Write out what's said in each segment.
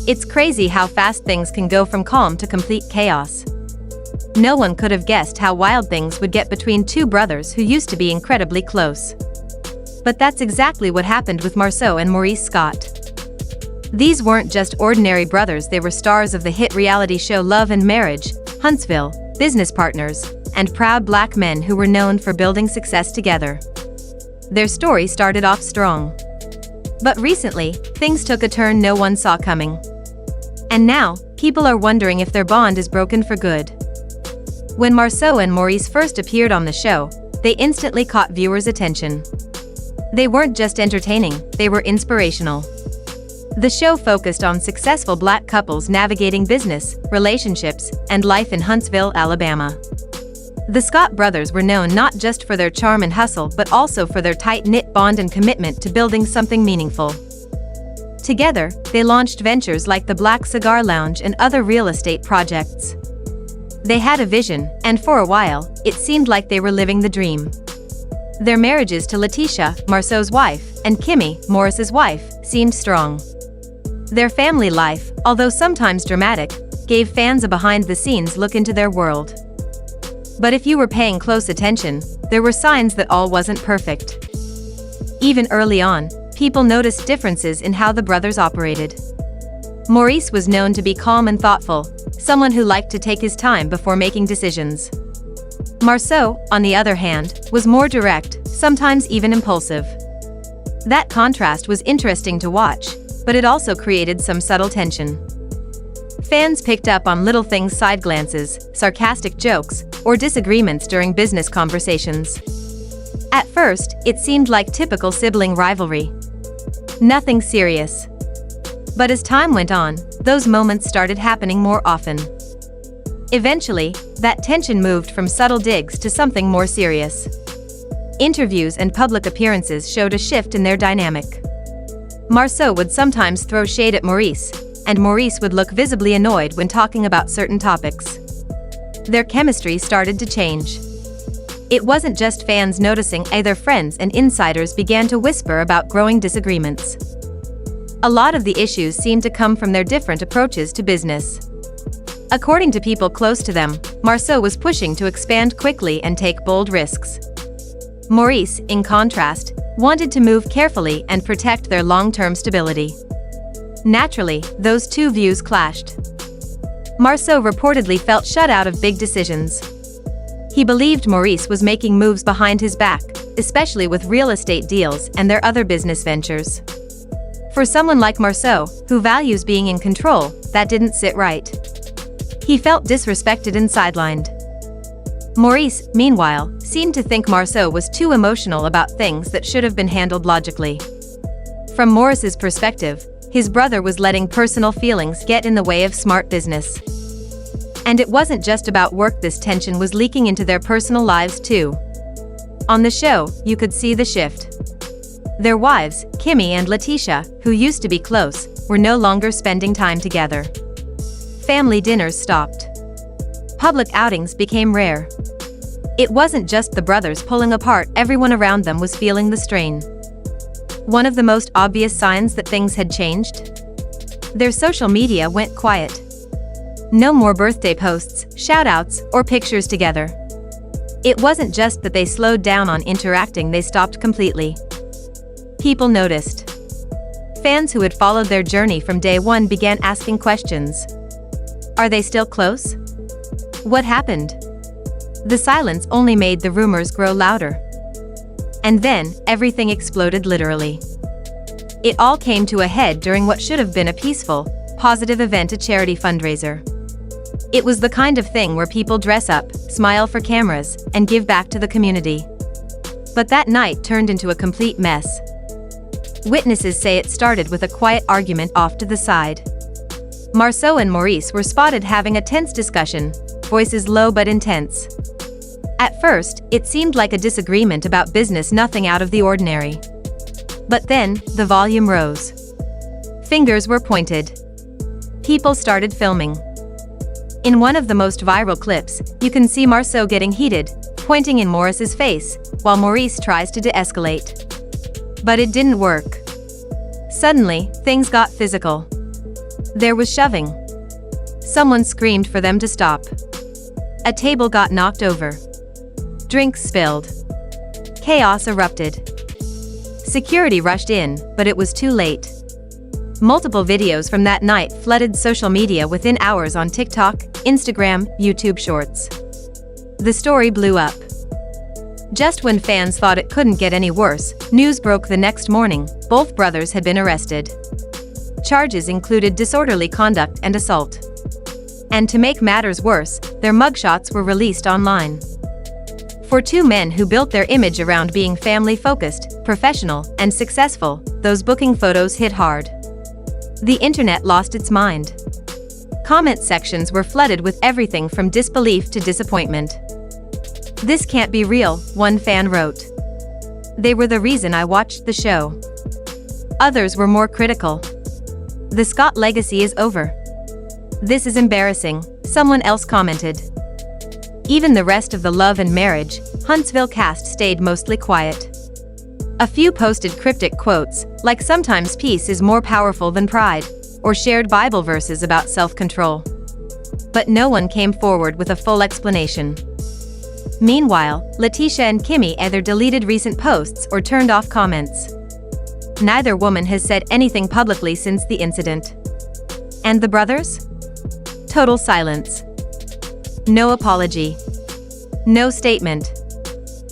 It's crazy how fast things can go from calm to complete chaos. No one could have guessed how wild things would get between two brothers who used to be incredibly close. But that's exactly what happened with Marsau and Maurice Scott. These weren't just ordinary brothers, they were stars of the hit reality show Love and Marriage, Huntsville, business partners, and proud black men who were known for building success together. Their story started off strong. But recently, things took a turn no one saw coming. And now, people are wondering if their bond is broken for good. When Marsau and Maurice first appeared on the show, they instantly caught viewers' attention. They weren't just entertaining, they were inspirational. The show focused on successful black couples navigating business, relationships, and life in Huntsville, Alabama. The Scott brothers were known not just for their charm and hustle but also for their tight-knit bond and commitment to building something meaningful. Together, they launched ventures like the Black Cigar Lounge and other real estate projects. They had a vision, and for a while, it seemed like they were living the dream. Their marriages to Letitia, Marsau's wife, and Kimmy, Maurice's wife, seemed strong. Their family life, although sometimes dramatic, gave fans a behind-the-scenes look into their world. But if you were paying close attention, there were signs that all wasn't perfect. Even early on, people noticed differences in how the brothers operated. Maurice was known to be calm and thoughtful, someone who liked to take his time before making decisions. Marsau, on the other hand, was more direct, sometimes even impulsive. That contrast was interesting to watch, but it also created some subtle tension. Fans picked up on little things, side glances, sarcastic jokes, or disagreements during business conversations. At first, it seemed like typical sibling rivalry. Nothing serious. But as time went on, those moments started happening more often. Eventually, that tension moved from subtle digs to something more serious. Interviews and public appearances showed a shift in their dynamic. Marsau would sometimes throw shade at Maurice, and Maurice would look visibly annoyed when talking about certain topics. Their chemistry started to change. It wasn't just fans noticing, either friends and insiders began to whisper about growing disagreements. A lot of the issues seemed to come from their different approaches to business. According to people close to them, Marsau was pushing to expand quickly and take bold risks. Maurice, in contrast, wanted to move carefully and protect their long-term stability. Naturally, those two views clashed. Marsau reportedly felt shut out of big decisions. He believed Maurice was making moves behind his back, especially with real estate deals and their other business ventures. For someone like Marsau, who values being in control, that didn't sit right. He felt disrespected and sidelined. Maurice, meanwhile, seemed to think Marsau was too emotional about things that should have been handled logically. From Maurice's perspective, his brother was letting personal feelings get in the way of smart business. And it wasn't just about work, this tension was leaking into their personal lives too. On the show, you could see the shift. Their wives, Kimmy and Letitia, who used to be close, were no longer spending time together. Family dinners stopped. Public outings became rare. It wasn't just the brothers pulling apart, everyone around them was feeling the strain. One of the most obvious signs that things had changed? Their social media went quiet. No more birthday posts, shout-outs, or pictures together. It wasn't just that they slowed down on interacting, they stopped completely. People noticed. Fans who had followed their journey from day one began asking questions. Are they still close? What happened? The silence only made the rumors grow louder. And then, everything exploded literally. It all came to a head during what should have been a peaceful, positive event, a charity fundraiser. It was the kind of thing where people dress up, smile for cameras, and give back to the community. But that night turned into a complete mess. Witnesses say it started with a quiet argument off to the side. Marsau and Maurice were spotted having a tense discussion, voices low but intense. At first, it seemed like a disagreement about business, nothing out of the ordinary. But then, the volume rose. Fingers were pointed. People started filming. In one of the most viral clips, you can see Marsau getting heated, pointing in Maurice's face, while Maurice tries to de-escalate. But it didn't work. Suddenly, things got physical. There was shoving. Someone screamed for them to stop. A table got knocked over. Drinks spilled. Chaos erupted. Security rushed in, but it was too late. Multiple videos from that night flooded social media within hours on TikTok, Instagram, YouTube Shorts. The story blew up. Just when fans thought it couldn't get any worse, news broke the next morning: both brothers had been arrested. Charges included disorderly conduct and assault. And to make matters worse, their mugshots were released online. For two men who built their image around being family-focused, professional, and successful, those booking photos hit hard. The internet lost its mind. Comment sections were flooded with everything from disbelief to disappointment. "This can't be real," one fan wrote. "They were the reason I watched the show." Others were more critical. "The Scott legacy is over. This is embarrassing," someone else commented. Even the rest of the Love and Marriage, Huntsville cast stayed mostly quiet. A few posted cryptic quotes, like "sometimes peace is more powerful than pride," or shared Bible verses about self-control. But no one came forward with a full explanation. Meanwhile, Letitia and Kimmy either deleted recent posts or turned off comments. Neither woman has said anything publicly since the incident. And the brothers? Total silence. No apology. No statement.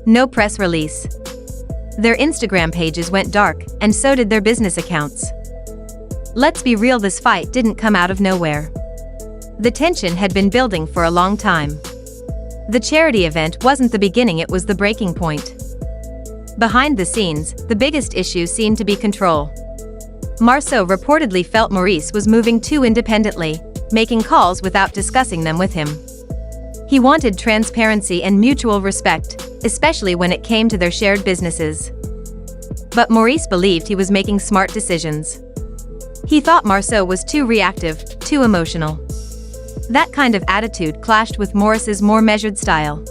No press release. Their Instagram pages went dark, and so did their business accounts. Let's be real, this fight didn't come out of nowhere. The tension had been building for a long time. The charity event wasn't the beginning, it was the breaking point. Behind the scenes, the biggest issue seemed to be control. Marsau reportedly felt Maurice was moving too independently, making calls without discussing them with him. He wanted transparency and mutual respect, especially when it came to their shared businesses. But Maurice believed he was making smart decisions. He thought Marsau was too reactive, too emotional. That kind of attitude clashed with Maurice's more measured style.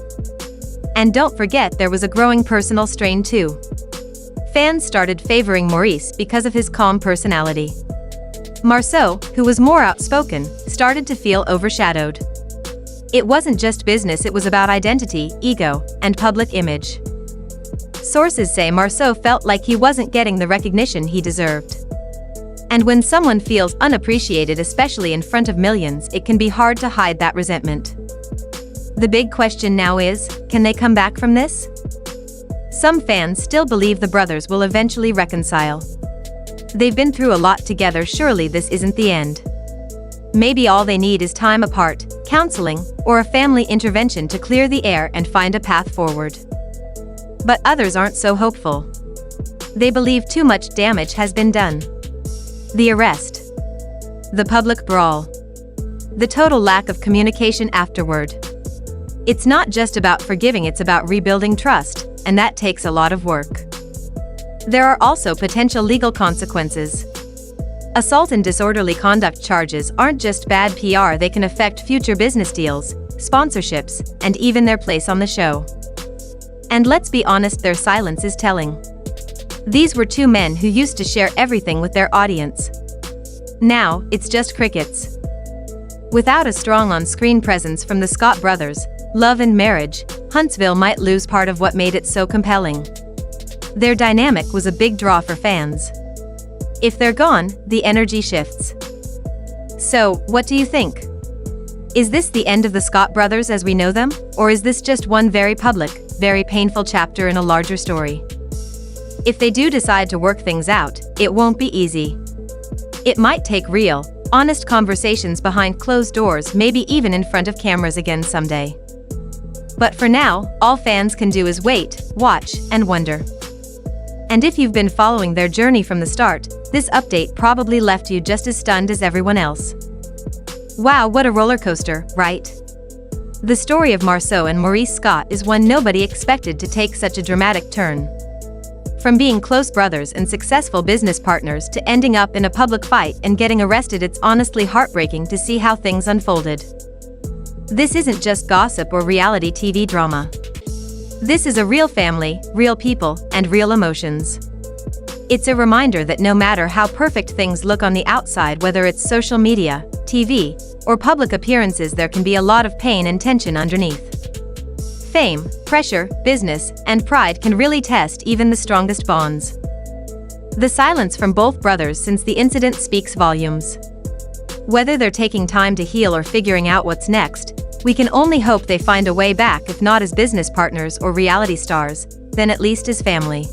And don't forget, there was a growing personal strain too. Fans started favoring Maurice because of his calm personality. Marsau, who was more outspoken, started to feel overshadowed. It wasn't just business, it was about identity, ego, and public image. Sources say Marsau felt like he wasn't getting the recognition he deserved. And when someone feels unappreciated, especially in front of millions, it can be hard to hide that resentment. The big question now is, can they come back from this? Some fans still believe the brothers will eventually reconcile. They've been through a lot together, surely this isn't the end. Maybe all they need is time apart, counseling, or a family intervention to clear the air and find a path forward. But others aren't so hopeful. They believe too much damage has been done. The arrest. The public brawl. The total lack of communication afterward. It's not just about forgiving, it's about rebuilding trust, and that takes a lot of work. There are also potential legal consequences. Assault and disorderly conduct charges aren't just bad PR, they can affect future business deals, sponsorships, and even their place on the show. And let's be honest, their silence is telling. These were two men who used to share everything with their audience. Now, it's just crickets. Without a strong on-screen presence from the Scott brothers, Love and Marriage, Huntsville might lose part of what made it so compelling. Their dynamic was a big draw for fans. If they're gone, the energy shifts. So, what do you think? Is this the end of the Scott brothers as we know them, or is this just one very public, very painful chapter in a larger story? If they do decide to work things out, it won't be easy. It might take real, honest conversations behind closed doors, maybe even in front of cameras again someday. But for now, all fans can do is wait, watch, and wonder. And if you've been following their journey from the start, this update probably left you just as stunned as everyone else. Wow, what a roller coaster, right? The story of Marsau and Maurice Scott is one nobody expected to take such a dramatic turn. From being close brothers and successful business partners to ending up in a public fight and getting arrested, it's honestly heartbreaking to see how things unfolded. This isn't just gossip or reality TV drama. This is a real family, real people, and real emotions. It's a reminder that no matter how perfect things look on the outside, whether it's social media, TV, or public appearances, there can be a lot of pain and tension underneath. Fame, pressure, business, and pride can really test even the strongest bonds. The silence from both brothers since the incident speaks volumes. Whether they're taking time to heal or figuring out what's next, we can only hope they find a way back, if not as business partners or reality stars, then at least as family.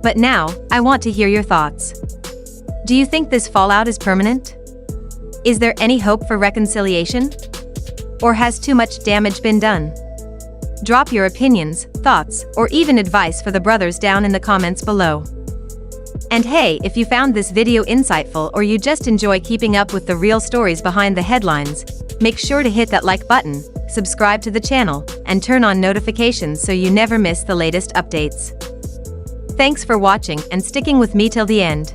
But now, I want to hear your thoughts. Do you think this fallout is permanent? Is there any hope for reconciliation? Or has too much damage been done? Drop your opinions, thoughts, or even advice for the brothers down in the comments below. And hey, if you found this video insightful or you just enjoy keeping up with the real stories behind the headlines, make sure to hit that like button, subscribe to the channel, and turn on notifications so you never miss the latest updates. Thanks for watching and sticking with me till the end.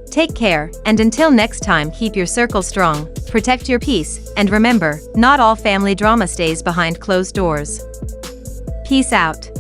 Take care, and until next time, keep your circle strong, protect your peace, and remember, not all family drama stays behind closed doors. Peace out.